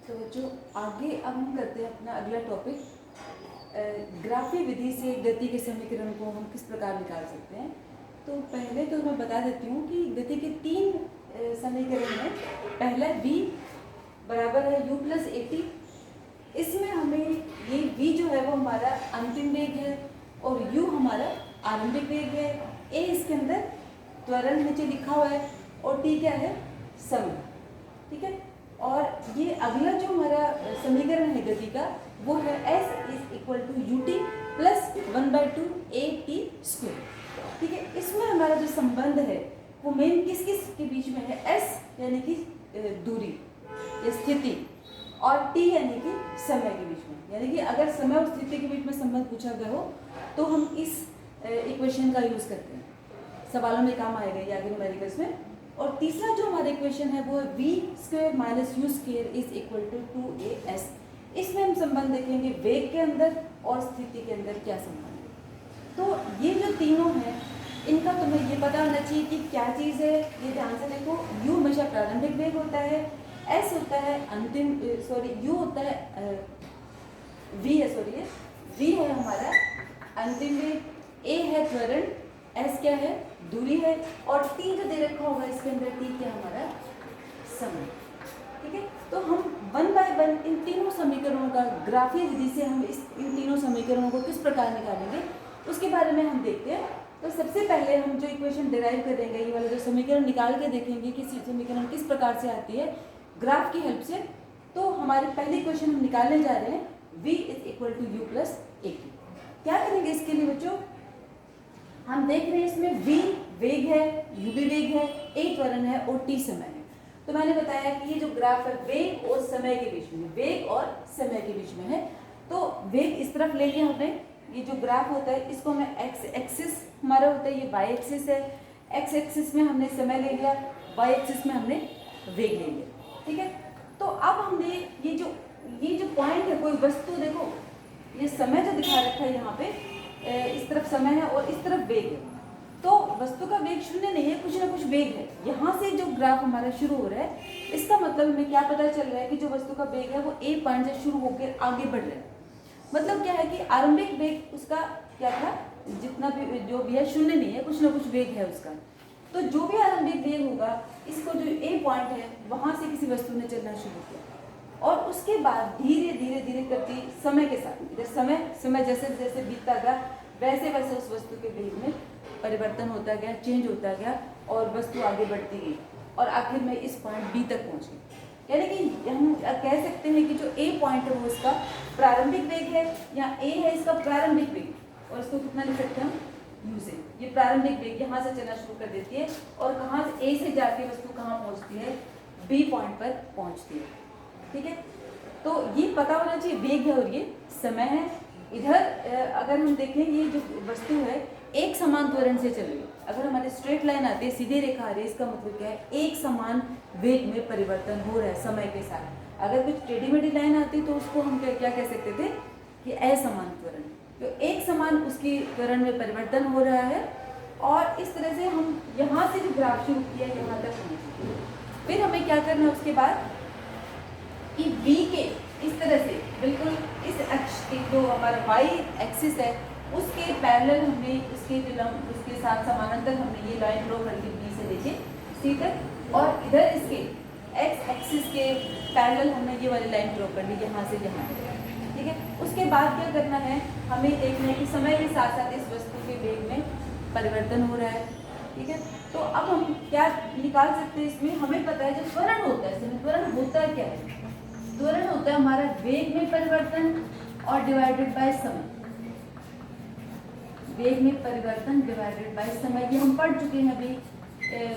तो जो आगे अब हम करते हैं अपना अगला टॉपिक, ग्राफी विधि से गति के समीकरण को हम किस प्रकार निकाल सकते हैं। तो पहले तो मैं बता देती हूँ कि गति के तीन समीकरण हैं। पहला v बराबर है u प्लस ए टी। इसमें हमें ये v जो है वो हमारा अंतिम वेग है और u हमारा आरंभिक वेग है। a इसके अंदर त्वरण नीचे लिखा हुआ है और t क्या है, समय। ठीक है। और ये अगला जो हमारा समीकरण है गति का वो है s is equal to u t plus 1/2 a t square. ठीक है। इसमें हमारा जो संबंध है वो मेन किस किस के बीच में है, s यानी कि दूरी या स्थिति और t यानी कि समय के बीच में। यानी कि अगर समय और स्थिति के बीच में संबंध पूछा गया हो तो हम इस इक्वेशन का यूज़ करते हैं, सवालों में काम आएगा ये आगे न्यूमेरिकल्स में। और तीसरा जो हमारा इक्वेशन है वो है v square minus u square is equal to 2as। इसमें हम संबंध देखेंगे वेग के अंदर और स्थिति के अंदर क्या संबंध है। तो ये जो तीनों हैं इनका तुम्हें ये पता होना चाहिए कि क्या चीज़ है। ये ध्यान से देखो, u हमेशा प्रारंभिक वेग होता है, s होता है अंतिम u होता है v है हमारा अंतिम वेग, a है त्वरण, s क्या है, दूरी है, और t जो दे रखा होगा इसके अंदर t क्या हमारा समय। ठीक है। तो हम 1 बाय 1 इन तीनों समीकरणों का ग्राफीय विधि से हम इन तीनों समीकरणों को किस प्रकार निकालेंगे उसके बारे में हम देखते हैं। तो सबसे पहले हम जो इक्वेशन डिराइव करेंगे, ये वाला जो समीकरण निकाल के देखेंगे कि समीकरण किस प्रकार से आती है ग्राफ की हेल्प से। तो हमारी पहली इक्वेशन हम निकालने जा रहे हैं v is equal to u plus a t. क्या करेंगे इसके लिए बच्चों, हम देख रहे हैं इसमें v वेग है, u भी वेग है, a त्वरण है और t समय है। तो मैंने बताया कि ये जो ग्राफ है वेग और समय के बीच में, वेग और समय के बीच में है। तो वेग इस तरफ ले लिया हमने, ये जो ग्राफ होता है इसको हमें एक्स एक्सिस हमारा होता है, ये वाई एक्सिस है। एक्स एक्सिस में हमने समय ले लिया, वाई एक्सिस में हमने वेग ले लिया। ठीक है। तो अब हमने ये जो पॉइंट है, कोई वस्तु देखो, ये समय जो दिखा रखा है यहाँ पे, इस तरफ समय है और इस तरफ वेग है। तो वस्तु का वेग शून्य नहीं है, कुछ ना कुछ वेग है। यहाँ से जो ग्राफ हमारा शुरू हो रहा है इसका मतलब हमें क्या पता चल रहा है कि जो वस्तु का वेग है वो ए पॉइंट से शुरू होकर आगे बढ़ रहा है। मतलब क्या है कि आरंभिक वेग उसका क्या था, जितना भी जो भी है शून्य नहीं है, कुछ ना कुछ वेग है उसका। तो जो भी आरंभिक वेग होगा, इसको जो ए पॉइंट है वहाँ से किसी वस्तु ने चलना शुरू किया और उसके बाद धीरे धीरे धीरे करती समय के साथ, इधर समय जैसे जैसे बीतता गया वैसे वैसे उस वस्तु के वेग में परिवर्तन होता गया, चेंज होता गया और वस्तु आगे बढ़ती गई और आखिर में इस पॉइंट बी तक पहुँच गई। यानी कि हम कह सकते हैं कि जो ए पॉइंट है वो इसका प्रारंभिक वेग है, या ए है इसका प्रारंभिक वेग, और इसको कितना लिख सकते हैं हम, यू से। ये प्रारंभिक वेग यहाँ से चलना शुरू कर देती है और कहाँ से ए से जाके वस्तु कहाँ पहुँचती है, बी पॉइंट पर पहुँचती है। ठीक है। तो ये पता होना चाहिए वेग है और ये समय है। इधर अगर हम देखें, ये जो वस्तु है एक समान त्वरण से चल रही है। अगर हमारे स्ट्रेट लाइन आती है, सीधे रेखा आ रही है, इसका मतलब क्या है, एक समान वेग में परिवर्तन हो रहा है समय के साथ। अगर कुछ टेढ़ी मेढ़ी लाइन आती तो उसको हम क्या कह सकते थे कि असमान त्वरण। तो एक समान उसकी त्वरण में परिवर्तन हो रहा है और इस तरह से हम यहाँ से जो ग्राफ शुरू किया यहाँ तक पहुँचे। फिर हमें क्या करना है उसके बाद कि v के इस तरह से बिल्कुल इस अक्ष के जो हमारा y एक्सिस है उसके पैरेलल हमने उसके साथ समानांतर हमने ये लाइन ड्रॉ करके b से लेके c तक, और इधर इसके x एक्सिस के पैरेलल हमने ये वाली लाइन ड्रॉ कर ली यहाँ से यहाँ तक। ठीक है। उसके बाद क्या करना है, हमें देखना है कि समय के साथ साथ इस वस्तु के वेग में परिवर्तन हो रहा है। ठीक है। तो अब हम क्या निकाल सकते हैं इसमें, हमें पता है जो त्वरण होता है, इसमें त्वरण होता है क्या है, त्वरण होता है हमारा वेग में परिवर्तन और डिवाइडेड बाय समय। वेग में परिवर्तन डिवाइडेड बाय समय, ये हम पढ़ चुके हैं अभी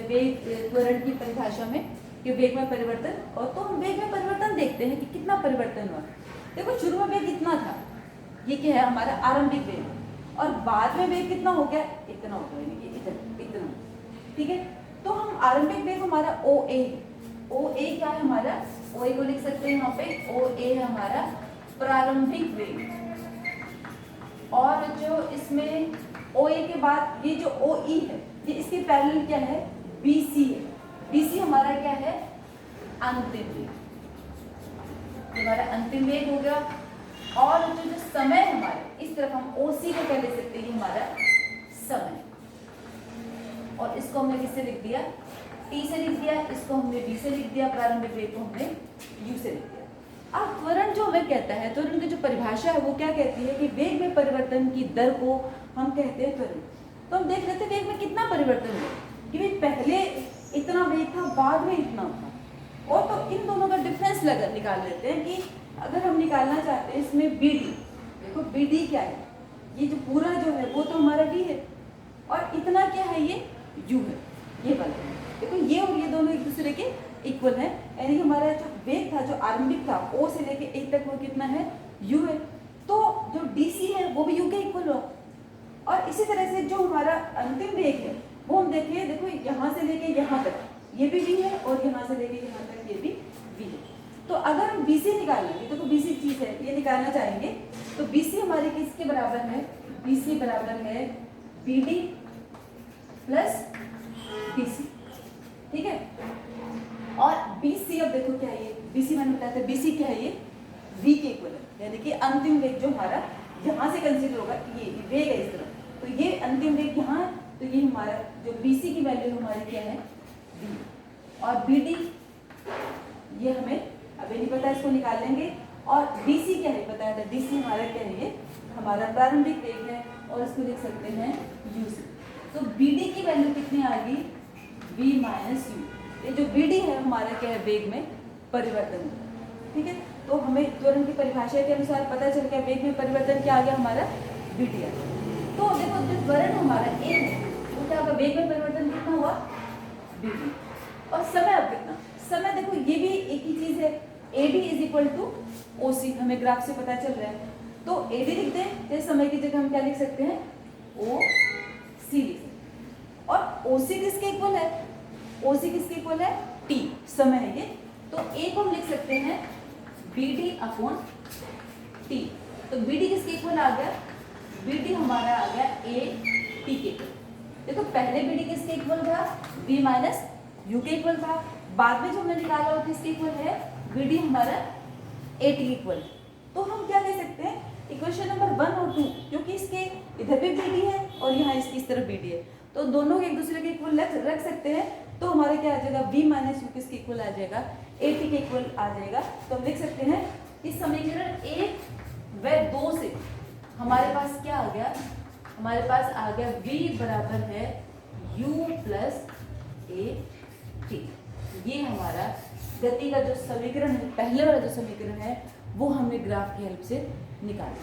वेग त्वरण की परिभाषा में कि वेग में परिवर्तन। और तो हम वेग में परिवर्तन देखते हैं कि कितना परिवर्तन हुआ। देखो शुरू में वेग इतना था, ये क्या है हमारा आरंभिक वेग, और बाद में वेग कितना हो गया, इतना हो गया, यानी कि इतना। ठीक है। तो हम आरंभिक वेग हमारा ओ ए क्या है हमारा, ओ ए को लिख सकते हैं यहाँ पे, ओ ए है हमारा प्रारंभिक वेग। और जो इसमें ओ ए के बाद ये जो ओ ई है, ये इसके पैरेलल क्या है, बी सी है। बी सी हमारा क्या है, अंतिम वेग। ये हमारा अंतिम वेग हो गया। और जो समय हमारे इस तरफ हम ओसी को क्या ले सकते हैं, हमारा समय, और इसको हमने किससे लिख दिया, टी से लिख दिया, इसको हमने डी से लिख दिया, प्रारंभिक वेग को हमने यू से लिख दिया। अब त्वरण जो हमें कहता है, त्वरण की जो परिभाषा है वो क्या कहती है कि वेग में परिवर्तन की दर को हम कहते हैं त्वरण। तो हम देख लेते हैं वेग में कितना परिवर्तन हुआ, कि भाई पहले इतना वेग था, बाद में इतना था, और तो इन दोनों का डिफरेंस निकाल लेते हैं कि अगर हम निकालना चाहते हैं इसमें बी डी, देखो बी डी क्या है, ये जो पूरा जो है वो तो हमारा डी है, और इतना क्या है, ये यू है, ये वाला। देखो ये और ये दोनों एक दूसरे के इक्वल है, यानी कि हमारा जो वेग था, जो आरंभिक था ओ से लेके ए तक, वो कितना है, यू है। तो जो डी सी है वो भी यू के इक्वल हुआ। और इसी तरह से जो हमारा अंतिम वेग है वो हम देखिए, देखो यहाँ से लेके यहाँ तक ये भी v है, और यहाँ से लेके यहाँ तक ये भी v है। तो अगर हम BC निकालेंगे, देखो BC चीज है, ये निकालना चाहेंगे, तो BC हमारे किसके बराबर है, BC बराबर है BD प्लस BC, ठीक है। और BC अब देखो क्या है, ये BC मैंने बताया था, BC क्या है, ये v के इक्वल है, यानी कि अंतिम वेग जो हमारा यहाँ से कंसीडर होगा, ये वेग है इस तरह, तो ये अंतिम वेग यहाँ है, तो ये हमारा जो BC की वैल्यू हमारी क्या है, v, और BD ये हमें अभी नहीं पता, इसको निकाल लेंगे। और DC क्या है बताया था, DC हमारा क्या है, ये हमारा प्रारंभिक वेग है, और इसको लिख सकते हैं UC। तो BD की वैल्यू कितनी आ गई, v माइनस यू। ये जो BD है हमारा क्या है, वेग में परिवर्तन, ठीक है। तो हमें त्वरण की परिभाषा के अनुसार पता चल गया वेग में परिवर्तन क्या आ गया, हमारा BD आ गया। तो देखो जो त्वरण हमारा A है वो क्या होगा, वेग में परिवर्तन कितना हुआ, BD। और समय अब कितना, समय देखो ये भी एक ही चीज है, AD is equal to OC, हमें ग्राफ से पता चल रहा है। तो AD लिखते हैं, तो समय की जगह हम क्या लिख सकते हैं, OC लिख सकते हैं। और OC किसके इक्वल है, OC किसके इक्वल है, T, समय है ये। तो A को हम लिख सकते हैं BD अपॉन T। तो BD किसके इक्वल आ गया, BD हमारा आ गया AT के इक्वल। देखो पहले BD किसके इक्वल था, V माइनस यू के इक्वल था, बाद में जो हमने निकाला वो किसके इक्वल है, BD हमारा AT के इक्वल। तो हम क्या कह सकते हैं, इक्वेशन नंबर 1 और 2, क्योंकि इसके इधर भी BD है और यहाँ इसकी इस तरफ BD है, तो दोनों एक दूसरे के इक्वल रख सकते हैं। तो हमारे क्या आ जाएगा, V माइनस यू किसके इक्वल आ जाएगा, AT के इक्वल आ जाएगा। तो हम लिख सकते हैं इस समीकरण 1 व 2 से हमारे पास क्या आ गया, हमारे पास आ गया V बराबर है U प्लस AT। ये हमारा गति का जो समीकरण है, पहले वाला जो समीकरण है वो हमने ग्राफ की हेल्प से निकाला।